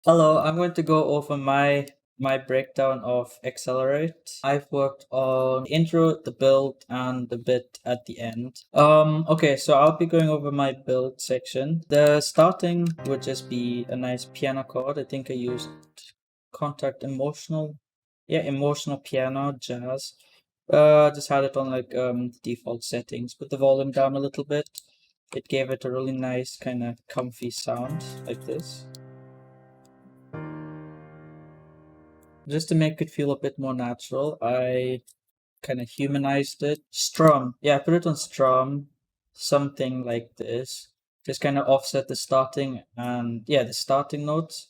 Hello, I'm going to go over my breakdown of XLR8. I've worked on the intro, the build, and the bit at the end. Okay, so I'll be going over my build section. The starting would just be a nice piano chord. I think I used Contact Emotional. Yeah, emotional piano, jazz. Just had it on like default settings. Put the volume down a little bit. It gave it a really nice kind of comfy sound like this. Just to make it feel a bit more natural, I kind of humanized it. Strum. Yeah, I put it on strum, something like this. Just kind of offset the starting and, yeah, the starting notes.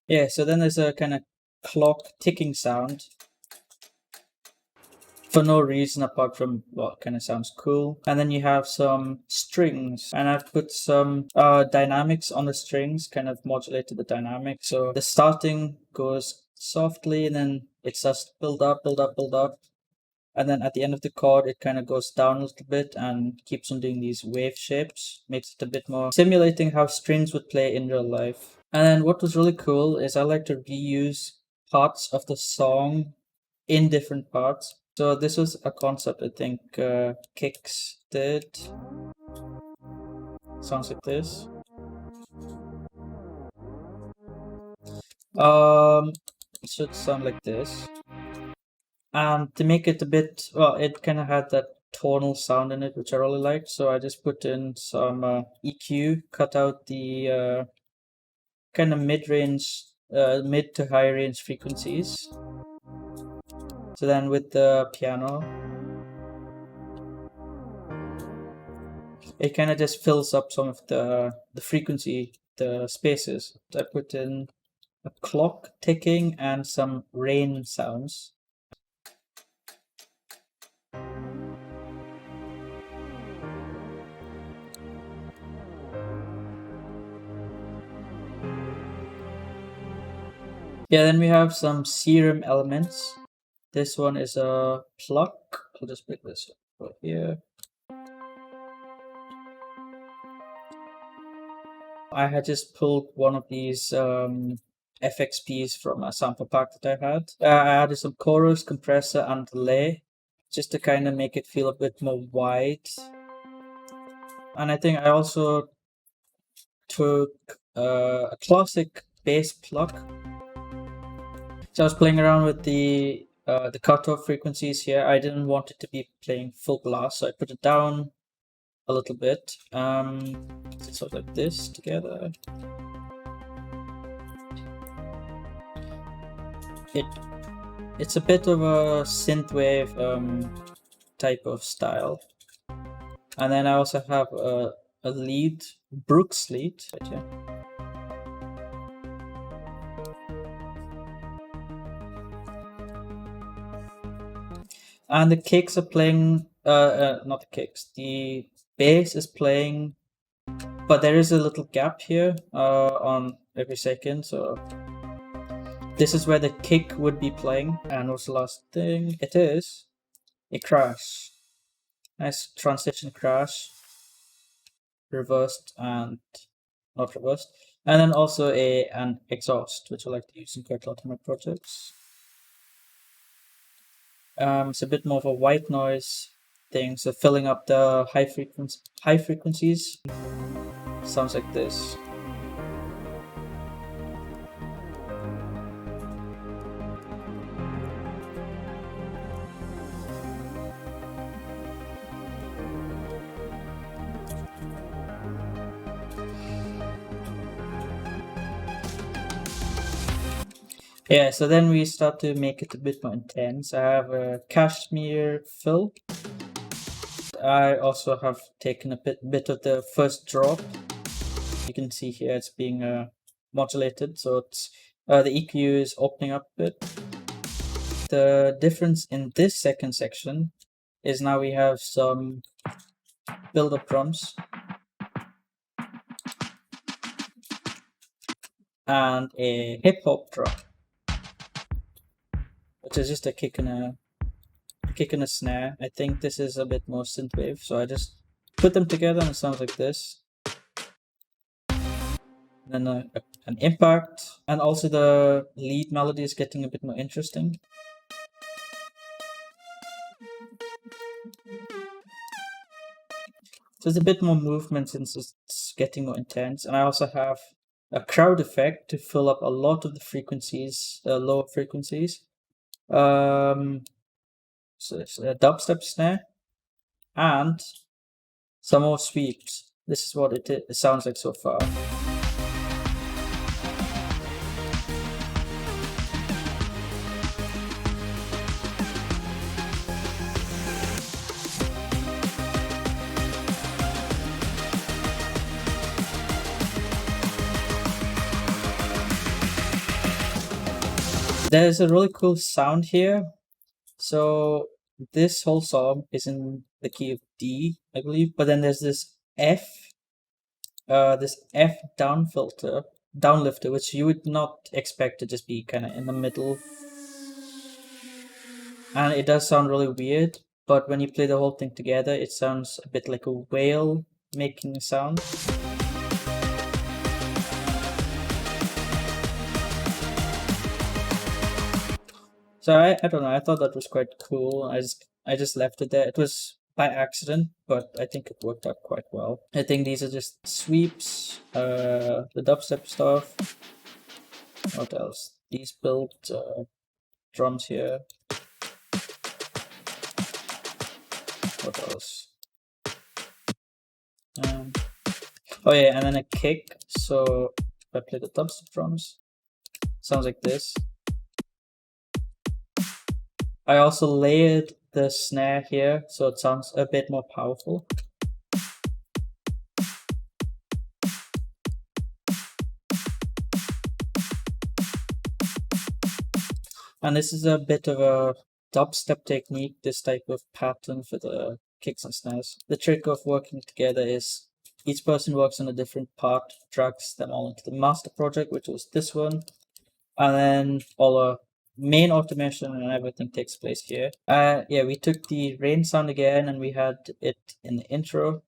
Yeah, so then there's a kind of clock ticking sound for no reason apart from what kind of sounds cool. And then you have some strings, and I've put some dynamics on the strings, kind of modulated the dynamics. So the starting goes softly, and then it starts to build up, build up, build up. And then at the end of the chord, it kind of goes down a little bit and keeps on doing these wave shapes, makes it a bit more simulating how strings would play in real life. And then what was really cool is I like to reuse parts of the song in different parts. So this was a concept I think KiCKS did. Sounds like this. It should sound like this. And to make it a bit, well, it kind of had that tonal sound in it, which I really liked. So I just put in some EQ, cut out the kind of mid-range, mid to high range frequencies. So then with the piano, it kind of just fills up some of the frequency, the spaces. I put in a clock ticking and some rain sounds. Yeah, then we have some serum elements. This one is a pluck. I'll just pick this up right here. I had just pulled one of these FXPs from a sample pack that I had. I added some chorus, compressor, and delay just to kind of make it feel a bit more wide. And I think I also took a classic bass pluck. So I was playing around with the cutoff frequencies here. I didn't want it to be playing full blast, so I put it down a little bit. Sort of like this together. It's a bit of a synthwave type of style. And then I also have a lead, Brooks lead right here. And the kicks are playing, not the kicks, the bass is playing, but there is a little gap here on every second, so this is where the kick would be playing. And what's the last thing? It is a crash. Nice transition crash, reversed and not reversed. And then also an exhaust, which I like to use in quite a lot of my projects. It's a bit more of a white noise thing, so filling up the high frequencies sounds like this. Yeah, so then we start to make it a bit more intense. I have a cashmere fill. I also have taken a bit of the first drop. You can see here it's being modulated, so it's the EQ is opening up a bit. The difference in this second section is now we have some build-up drums and a hip-hop drum, which is just a kick and a snare. I think this is a bit more synthwave, so I just put them together and it sounds like this. and then an impact, and also the lead melody is getting a bit more interesting. So there's a bit more movement since it's getting more intense, and I also have a crowd effect to fill up a lot of the frequencies, lower frequencies. So it's a dubstep snare and some more sweeps. This is what it sounds like so far. There's a really cool sound here. So this whole song is in the key of D, I believe, but then there's this F down lifter, which you would not expect to just be kind of in the middle. And it does sound really weird, but when you play the whole thing together, it sounds a bit like a whale making a sound. So I don't know, I thought that was quite cool. I just left it there. It was by accident, but I think it worked out quite well. I think these are just sweeps, the dubstep stuff. What else? These built drums here. What else? Oh yeah, and then a kick. So if I play the dubstep drums, sounds like this. I also layered the snare here, so it sounds a bit more powerful. And this is a bit of a dubstep technique, this type of pattern for the kicks and snares. The trick of working together is each person works on a different part, drags them all into the master project, which was this one, and then all the main automation and everything takes place here. Yeah, we took the rain sound again and we had it in the intro,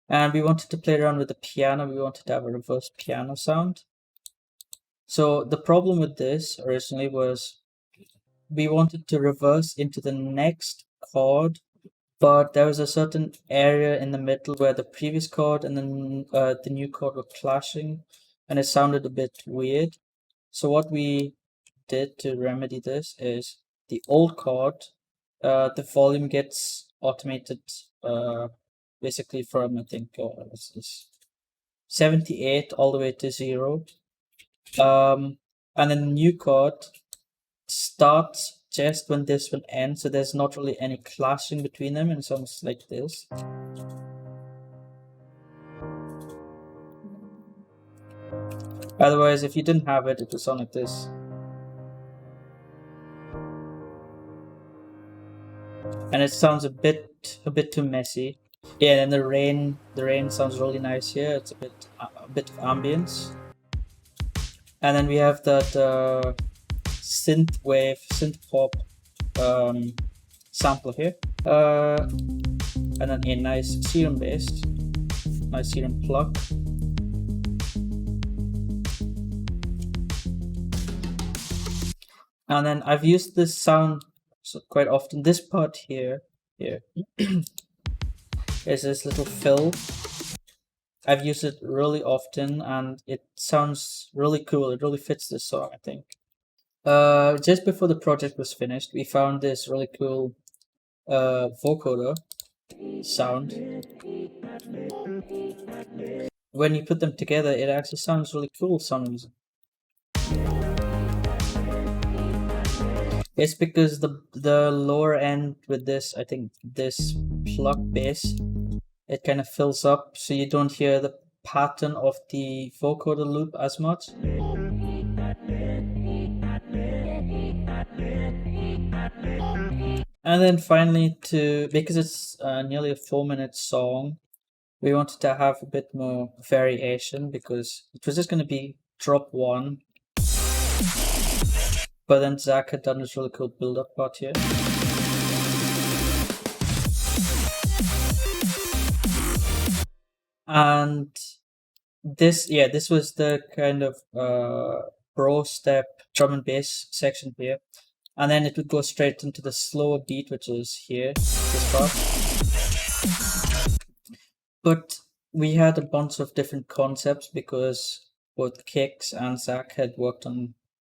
and we wanted to play around with the piano. We wanted to have a reverse piano sound. So the problem with this originally was we wanted to reverse into the next chord, but there was a certain area in the middle where the previous chord and then the new chord were clashing, and it sounded a bit weird. So what we did to remedy this is the old chord, the volume gets automated basically from, I think, what's this, 78 all the way to 0. And then the new chord starts just when this one ends, so there's not really any clashing between them, and it sounds like this. Otherwise, if you didn't have it, it would sound like this. And it sounds a bit too messy. Yeah, and the rain sounds really nice here. It's a bit of ambience. And then we have that synth pop sampler here. And then a nice serum plug. And then I've used this sound quite often. This part here is this little fill. I've used it really often and it sounds really cool. It really fits this song, I think. Just before the project was finished, we found this really cool vocoder sound. When you put them together, it actually sounds really cool for some reason. It's because the lower end with this, I think this plug bass, it kind of fills up, so you don't hear the pattern of the vocoder loop as much. And then finally, because it's nearly a 4-minute song, we wanted to have a bit more variation, because it was just going to be drop 1. But then Zach had done this really cool build-up part here. And this was the kind of bro step drum and bass section here, and then it would go straight into the slower beat, which is here, this part. But we had a bunch of different concepts because both KiCKS and Zach had worked on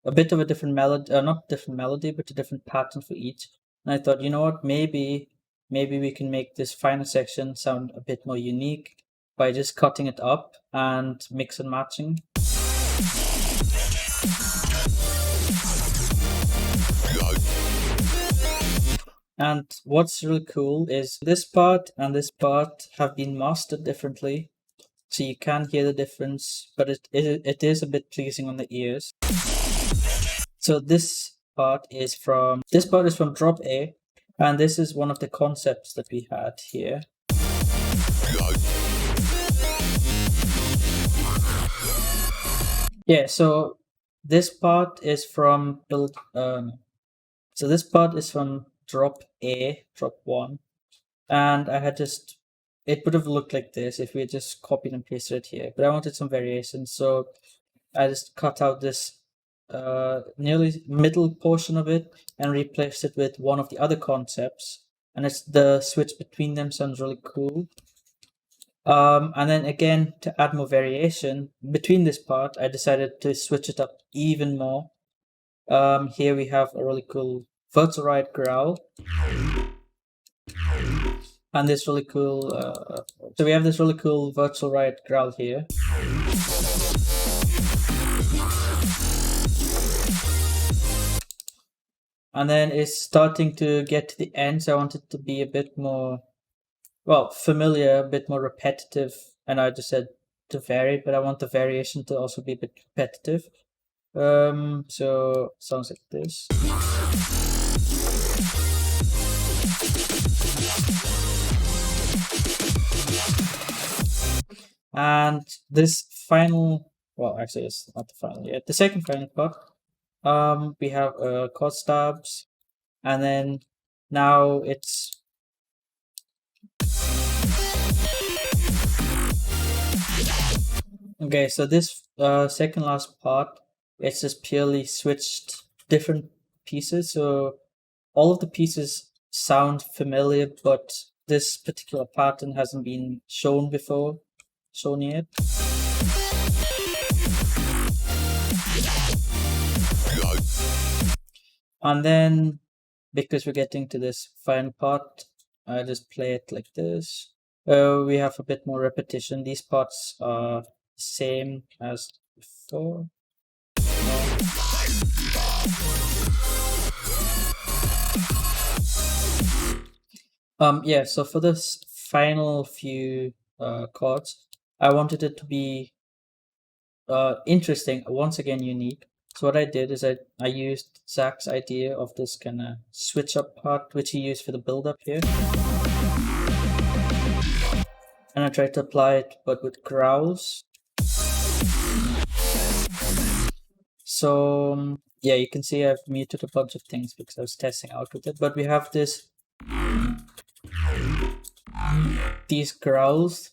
a bit of a different melody, not different melody, but a different pattern for each. And I thought, you know what, maybe we can make this final section sound a bit more unique by just cutting it up and mix and matching. And what's really cool is this part and this part have been mastered differently, so you can hear the difference, but it is a bit pleasing on the ears. So this part is from drop A, and this is one of the concepts that we had here. Yeah, so this part is from drop A, drop 1, and I had it would have looked like this if we had just copied and pasted it here, but I wanted some variation, so I just cut out this nearly middle portion of it and replaced it with one of the other concepts, and the switch between them sounds really cool. And then again, to add more variation between this part, I decided to switch it up even more. Here we have a really cool virtual ride growl, and this really cool so we have this really cool virtual ride growl here. And then it's starting to get to the end, so I want it to be a bit more, well, familiar, a bit more repetitive, and I just said to vary, but I want the variation to also be a bit repetitive. So it sounds like this. And this final, well, actually it's not the final yet, the second final part, we have chord stabs, and then now it's okay, so this second last part, it's just purely switched different pieces, so all of the pieces sound familiar, but this particular pattern hasn't been shown yet. And then, because we're getting to this final part, I just play it like this. We have a bit more repetition. These parts are the same as before. Yeah, so for this final few chords, I wanted it to be interesting, once again unique. So what I did is I used Zach's idea of this kind of switch up part, which he used for the build up here. And I tried to apply it, but with growls. So yeah, you can see I've muted a bunch of things because I was testing out with it, but we have these growls,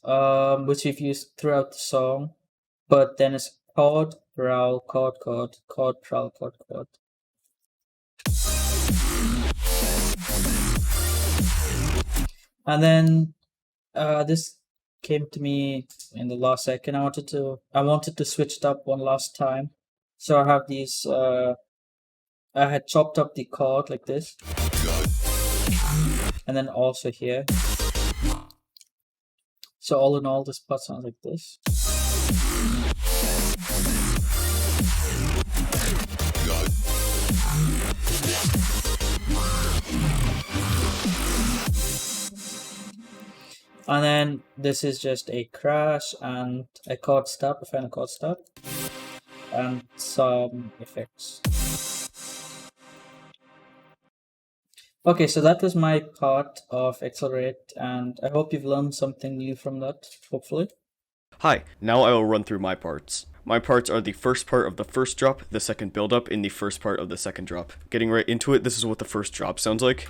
which we've used throughout the song, but then it's chord, growl, chord, chord, chord, growl, chord, chord. And then this came to me in the last second. I wanted to switch it up one last time. So I have these, I had chopped up the chord like this, and then also here. So all in all, this part sounds like this. And then this is just a crash and a chord stop, a final chord stop, and some effects. Okay, so that was my part of XLR8, and I hope you've learned something new from that, hopefully. Hi, now I will run through my parts. My parts are the first part of the first drop, the second build-up, and the first part of the second drop. Getting right into it, this is what the first drop sounds like.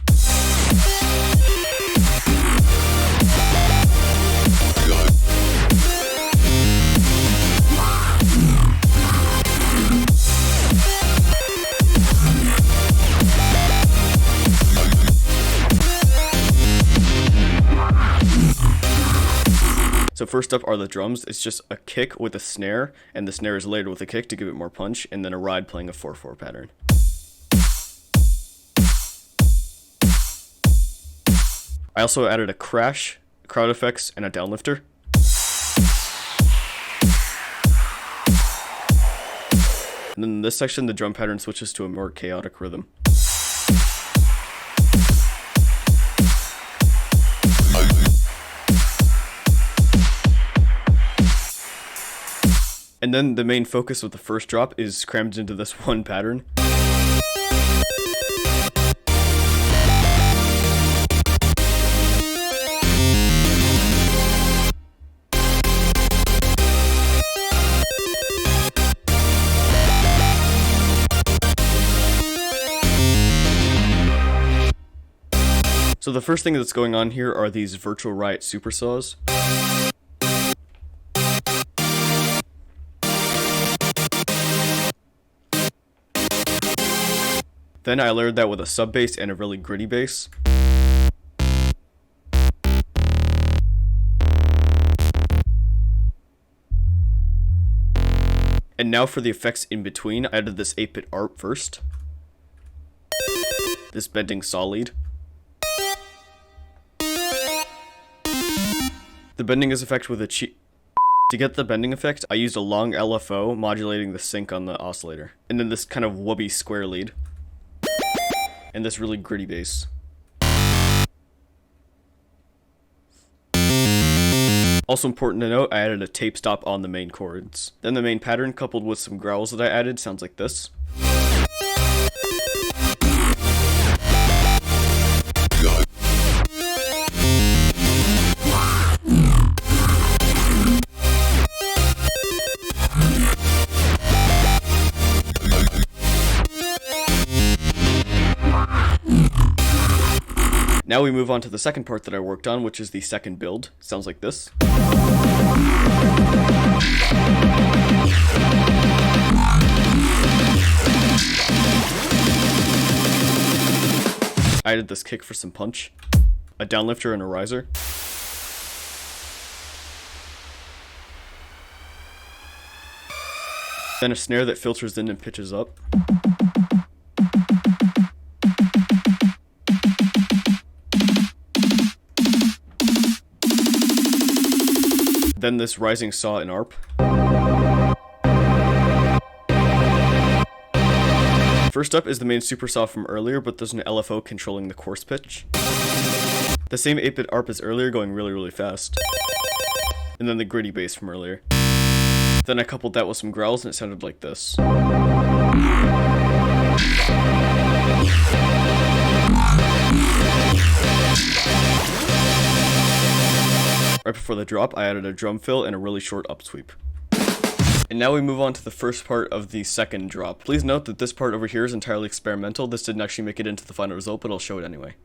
So first up are the drums. It's just a kick with a snare, and the snare is layered with a kick to give it more punch, and then a ride playing a 4/4 pattern. I also added a crash, crowd effects, and a downlifter. And then in this section, the drum pattern switches to a more chaotic rhythm. And then the main focus of the first drop is crammed into this one pattern. So the first thing that's going on here are these Virtual Riot supersaws. Then I layered that with a sub bass and a really gritty bass. And now for the effects in between, I added this 8-bit ARP first. This bending saw lead. The bending is effect with a To get the bending effect, I used a long LFO modulating the sync on the oscillator. And then this kind of woobie square lead. And this really gritty bass. Also important to note, I added a tape stop on the main chords. Then the main pattern coupled with some growls that I added sounds like this. Now we move on to the second part that I worked on, which is the second build. Sounds like this. I added this kick for some punch, a downlifter and a riser. Then a snare that filters in and pitches up. Then this rising saw and ARP. First up is the main super saw from earlier, but there's an LFO controlling the coarse pitch. The same 8-bit ARP as earlier, going really fast. And then the gritty bass from earlier. Then I coupled that with some growls and it sounded like this. Right before the drop, I added a drum fill and a really short upsweep. And now we move on to the first part of the second drop. Please note that this part over here is entirely experimental. This didn't actually make it into the final result, but I'll show it anyway.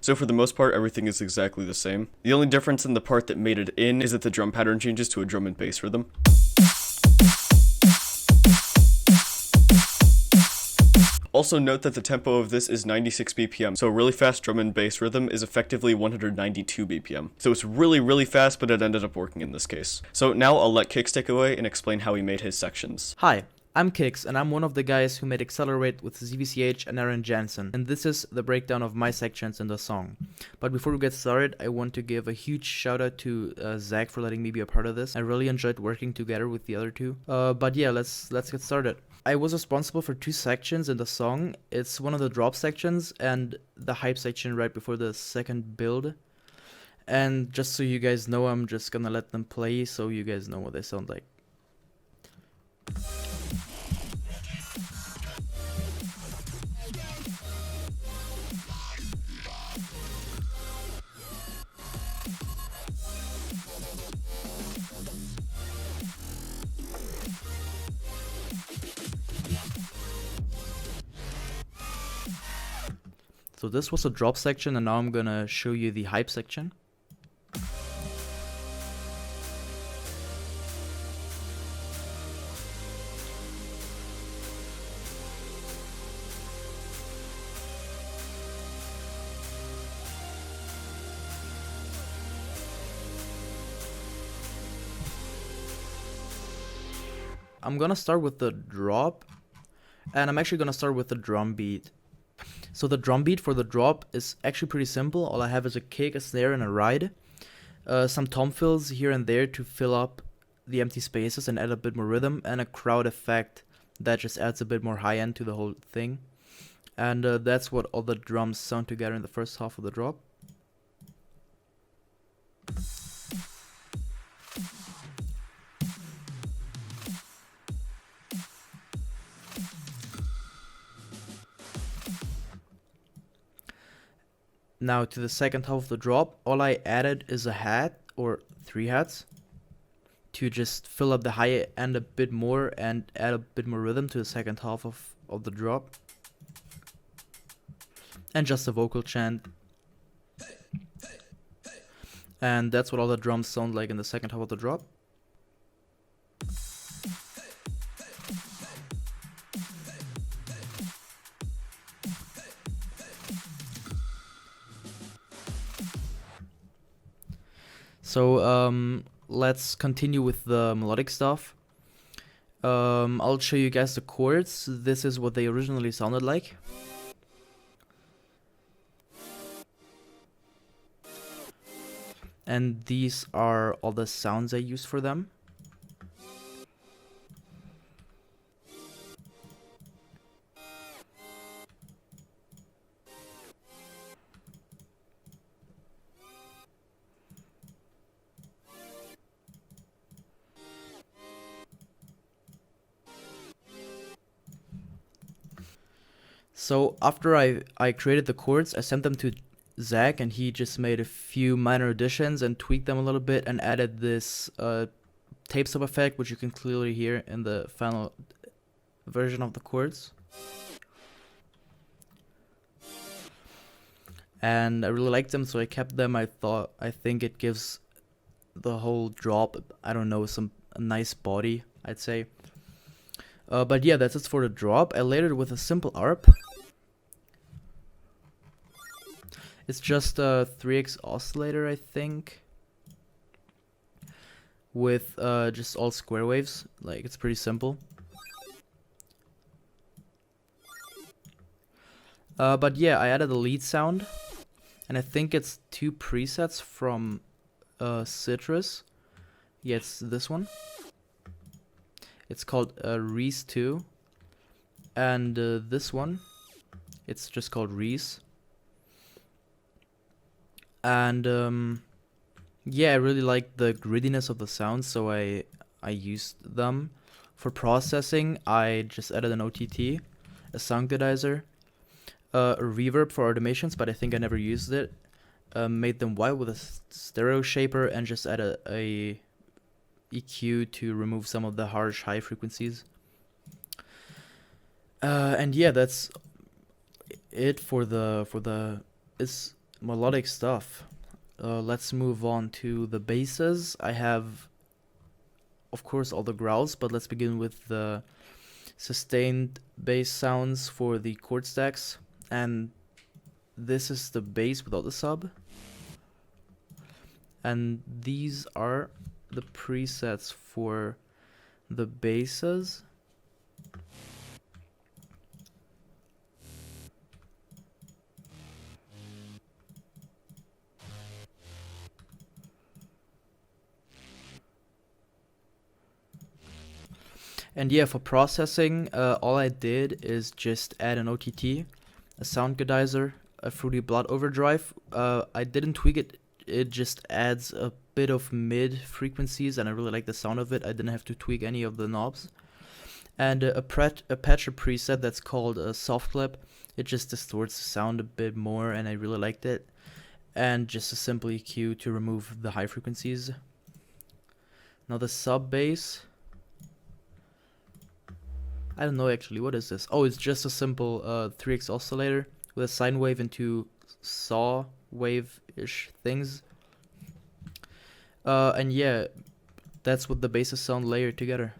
So for the most part, everything is exactly the same. The only difference in the part that made it in is that the drum pattern changes to a drum and bass rhythm. Also note that the tempo of this is 96 BPM, so a really fast drum and bass rhythm is effectively 192 BPM. So it's really fast, but it ended up working in this case. So now I'll let KiCKS take away and explain how he made his sections. Hi, I'm KiCKS, and I'm one of the guys who made XLR8 with ZVCH and Arend Jansen, and this is the breakdown of my sections in the song. But before we get started, I want to give a huge shout out to Zach for letting me be a part of this. I really enjoyed working together with the other two. But yeah, let's get started. I was responsible for two sections in the song. It's one of the drop sections and the hype section right before the second build. And just so you guys know, I'm just gonna let them play so you guys know what they sound like. So this was the drop section, and now I'm gonna show you the hype section. I'm gonna start with the drop, and I'm actually gonna start with the drum beat. So the drum beat for the drop is actually pretty simple. All I have is a kick, a snare, and a ride. Some tom fills here and there to fill up the empty spaces and add a bit more rhythm, and a crowd effect that just adds a bit more high end to the whole thing. And that's what all the drums sound together in the first half of the drop. Now to the second half of the drop, all I added is a hat or 3 hats to just fill up the high end a bit more and add a bit more rhythm to the second half of the drop. And just a vocal chant. And that's what all the drums sound like in the second half of the drop. So let's continue with the melodic stuff. I'll show you guys the chords. This is what they originally sounded like. And these are all the sounds I use for them. So after I created the chords, I sent them to Zach, and he just made a few minor additions and tweaked them a little bit and added this tape sub effect, which you can clearly hear in the final version of the chords. And I really liked them, so I kept them. I think it gives the whole drop, I don't know, a nice body, I'd say. But yeah, that's it for the drop. I layered it with a simple ARP. It's just a 3x oscillator, I think, with just all square waves. Like, it's pretty simple. But yeah, I added a lead sound, and I think it's 2 presets from Citrus. Yeah, it's this one. It's called Reese 2, and this one, it's just called Reese. And yeah, I really like the grittiness of the sound, so I used them. For processing, I just added an OTT, a sound godizer, a reverb for automations, but I think I never used it. Made them white with a stereo shaper, and just added a EQ to remove some of the harsh high frequencies. And yeah, that's it for the melodic stuff. Let's move on to the basses. I have, of course, all the growls, but let's begin with the sustained bass sounds for the chord stacks. And this is the bass without the sub. And these are the presets for the basses. And yeah, for processing, all I did is just add an OTT, a sound godizer, a Fruity Blood overdrive. I didn't tweak it, it just adds a bit of mid frequencies, and I really like the sound of it. I didn't have to tweak any of the knobs. And a patcher preset that's called a soft clip. It just distorts the sound a bit more, and I really liked it. And just a simple EQ to remove the high frequencies. Now the sub bass, I don't know actually, what is this? Oh, it's just a simple 3x oscillator with a sine wave into saw wave-ish things. And yeah, that's what the basses sound layered together.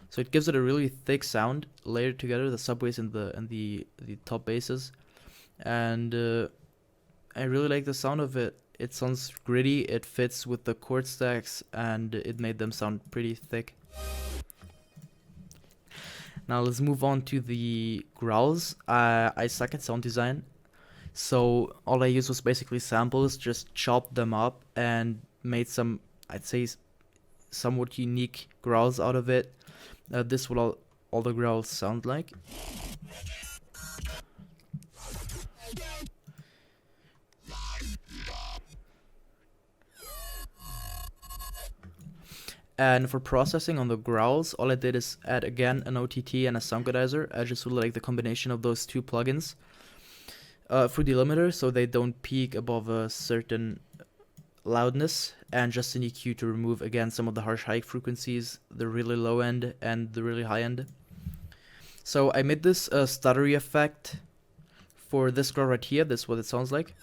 So it gives it a really thick sound layered together, the sub bass and the top basses, and I really like the sound of it. It sounds gritty, it fits with the chord stacks, and it made them sound pretty thick. Now let's move on to the growls. I suck at sound design, so all I used was basically samples, just chopped them up and made some, I'd say, somewhat unique growls out of it. This is what all the growls sound like. And for processing on the growls, all I did is add again an OTT and a sound godizer. I just really like the combination of those two plugins for delimiter, so they don't peak above a certain loudness, and just an EQ to remove again some of the harsh high frequencies, the really low end and the really high end. So I made this stuttery effect for this growl right here. This is what it sounds like.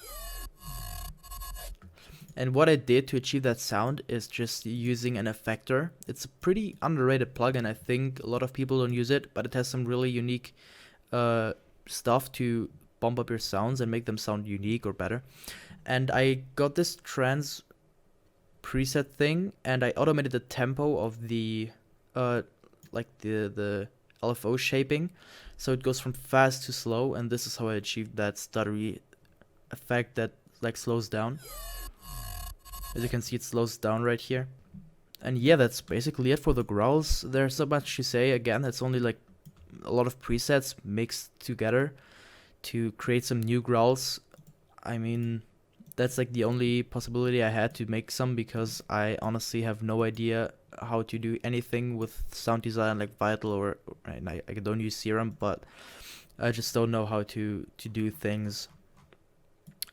And what I did to achieve that sound is just using an effector. It's a pretty underrated plugin. I think a lot of people don't use it, but it has some really unique stuff to bump up your sounds and make them sound unique or better. And I got this trans preset thing, and I automated the tempo of the like the LFO shaping, so it goes from fast to slow, and this is how I achieved that stuttery effect that like slows down. As you can see, it slows down right here. And yeah, that's basically it for the growls. There's so much to say. Again, it's only like a lot of presets mixed together to create some new growls. I mean, that's like the only possibility I had to make some, because I honestly have no idea how to do anything with sound design like Vital or I don't use Serum, but I just don't know how to do things.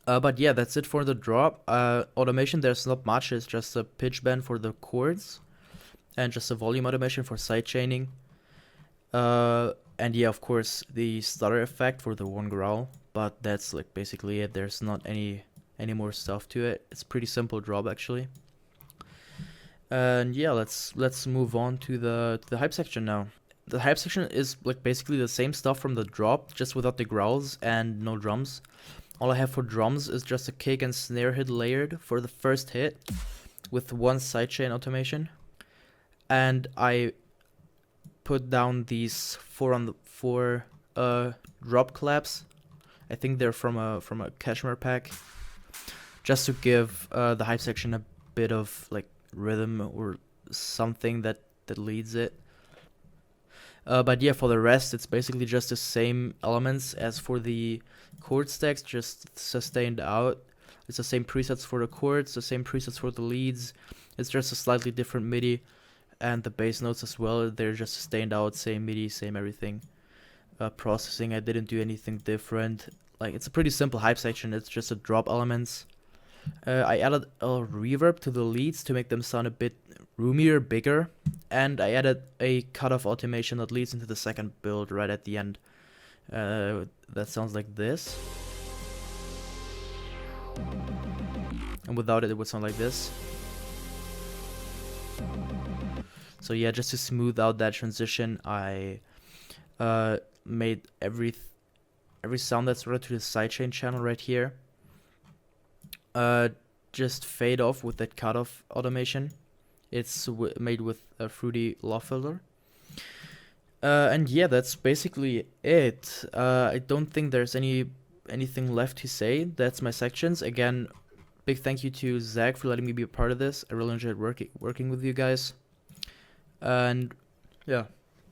But yeah, that's it for the drop. Automation, there's not much. It's just a pitch bend for the chords and just a volume automation for sidechaining. And yeah, of course, the stutter effect for the one growl. But that's like basically it. There's not any more stuff to it. It's pretty simple drop actually. And yeah, let's move on to the hype section now. The hype section is like basically the same stuff from the drop, just without the growls and no drums. All I have for drums is just a kick and snare hit layered for the first hit with one sidechain automation. And I put down these four drop claps. I think they're from a Cashmere pack, just to give the hype section a bit of like rhythm or something that leads it. But yeah, for the rest, it's basically just the same elements as for the chord stacks, just sustained out. It's the same presets for the chords, the same presets for the leads. It's just a slightly different MIDI, and the bass notes as well. They're just sustained out, same MIDI, same everything. Processing, I didn't do anything different. Like, it's a pretty simple hype section. It's just a drop elements. I added a reverb to the leads to make them sound a bit roomier, bigger, and I added a cutoff automation that leads into the second build right at the end. That sounds like this, and without it, it would sound like this. So yeah, just to smooth out that transition, I made every sound that's routed to the sidechain channel right here just fade off with that cutoff automation. It's made with a Fruity Law Filter. And yeah, that's basically it. I don't think there's anything left to say. That's my sections. Again, big thank you to Zach for letting me be a part of this. I really enjoyed working with you guys. And yeah.